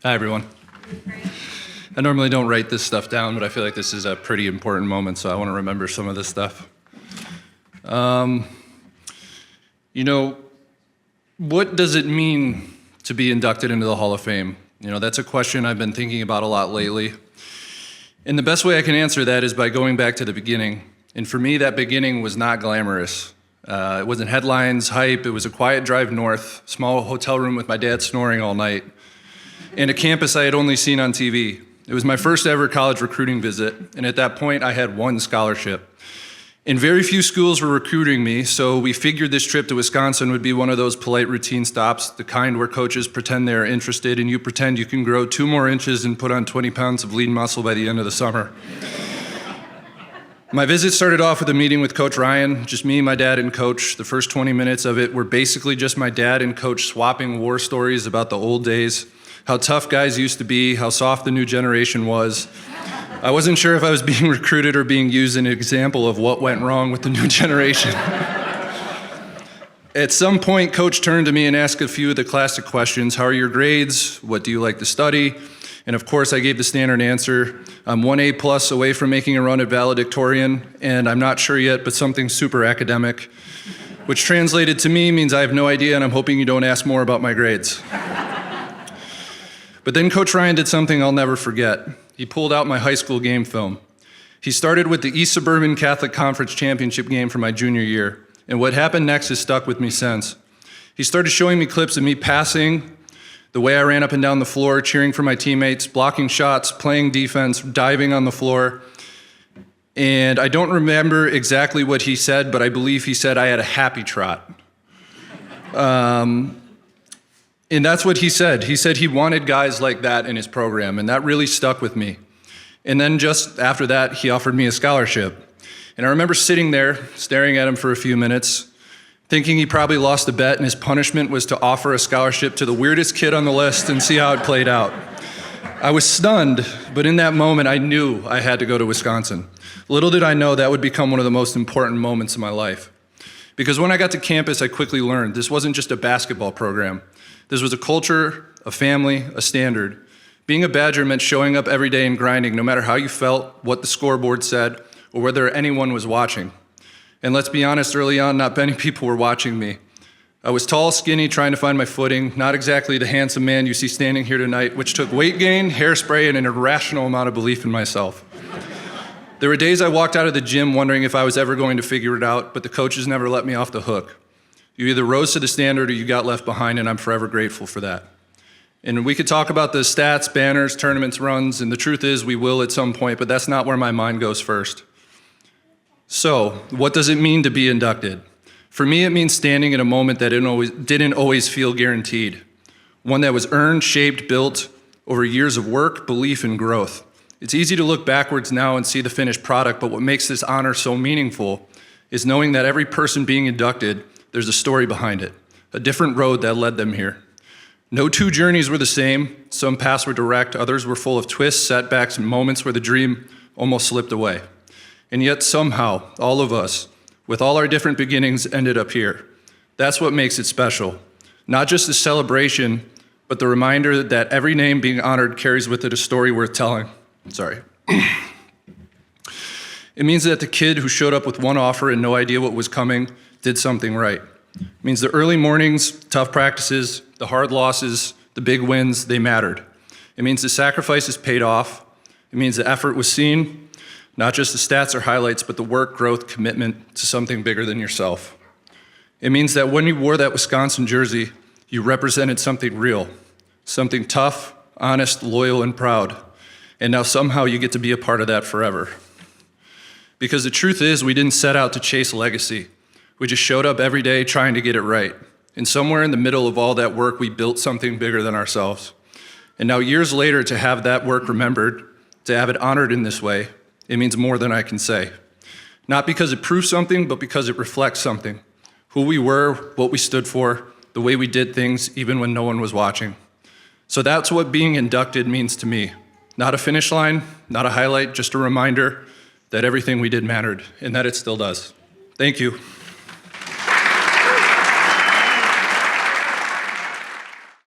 Hi, everyone. I normally don't write this stuff down, but I feel like this is a pretty important moment, so I want to remember some of this stuff. What does it mean to be inducted into the Hall of Fame? That's a question I've been thinking about a lot lately. And the best way I can answer that is by going back to the beginning. And for me, that beginning was not glamorous. It wasn't headlines, hype. It was a quiet drive north, small hotel room with my dad snoring all night, and a campus I had only seen on TV. It was my first ever college recruiting visit, and at that point, I had one scholarship. And very few schools were recruiting me, so we figured this trip to Wisconsin would be one of those polite routine stops, the kind where coaches pretend they're interested and you pretend you can grow 2 more inches and put on 20 pounds of lean muscle by the end of the summer. My visit started off with a meeting with Coach Ryan, just me, my dad, and Coach. The first 20 minutes of it were basically just my dad and Coach swapping war stories about the old days, how tough guys used to be, how soft the new generation was. I wasn't sure if I was being recruited or being used as an example of what went wrong with the new generation. At some point, Coach turned to me and asked a few of the classic questions. How are your grades? What do you like to study? And of course, I gave the standard answer. I'm 1 A+ away from making a run at valedictorian, and I'm not sure yet, but something super academic, which translated to me means I have no idea, and I'm hoping you don't ask more about my grades. But then Coach Ryan did something I'll never forget. He pulled out my high school game film. He started with the East Suburban Catholic Conference Championship game for my junior year, and what happened next has stuck with me since. He started showing me clips of me passing, the way I ran up and down the floor, cheering for my teammates, blocking shots, playing defense, diving on the floor. And I don't remember exactly what he said, but I believe he said I had a happy trot. And that's what he said. He said he wanted guys like that in his program, and that really stuck with me. And then just after that, he offered me a scholarship. And I remember sitting there, staring at him for a few minutes, thinking he probably lost a bet and his punishment was to offer a scholarship to the weirdest kid on the list and see how it played out. I was stunned, but in that moment, I knew I had to go to Wisconsin. Little did I know that would become one of the most important moments in my life. Because when I got to campus, I quickly learned this wasn't just a basketball program. This was a culture, a family, a standard. Being a Badger meant showing up every day and grinding, no matter how you felt, what the scoreboard said, or whether anyone was watching. And let's be honest, early on, not many people were watching me. I was tall, skinny, trying to find my footing, not exactly the handsome man you see standing here tonight, which took weight gain, hairspray, and an irrational amount of belief in myself. There were days I walked out of the gym wondering if I was ever going to figure it out, but the coaches never let me off the hook. You either rose to the standard or you got left behind, and I'm forever grateful for that. And we could talk about the stats, banners, tournaments, runs, and the truth is we will at some point, but that's not where my mind goes first. So, what does it mean to be inducted? For me, it means standing in a moment that didn't always feel guaranteed. One that was earned, shaped, built over years of work, belief, and growth. It's easy to look backwards now and see the finished product, but what makes this honor so meaningful is knowing that every person being inducted, there's a story behind it, a different road that led them here. No 2 journeys were the same. Some paths were direct, others were full of twists, setbacks, and moments where the dream almost slipped away. And yet somehow, all of us, with all our different beginnings, ended up here. That's what makes it special. Not just a celebration, but the reminder that every name being honored carries with it a story worth telling. It means that the kid who showed up with one offer and no idea what was coming did something right. It means the early mornings, tough practices, the hard losses, the big wins, they mattered. It means the sacrifices paid off. It means the effort was seen, not just the stats or highlights, but the work, growth, commitment to something bigger than yourself. It means that when you wore that Wisconsin jersey, you represented something real, something tough, honest, loyal, and proud. And now somehow you get to be a part of that forever. Because the truth is, we didn't set out to chase legacy. We just showed up every day trying to get it right. And somewhere in the middle of all that work, we built something bigger than ourselves. And now years later, to have that work remembered, to have it honored in this way, it means more than I can say. Not because it proves something, but because it reflects something. Who we were, what we stood for, the way we did things, even when no one was watching. So that's what being inducted means to me. Not a finish line, not a highlight, just a reminder that everything we did mattered, and that it still does. Thank you.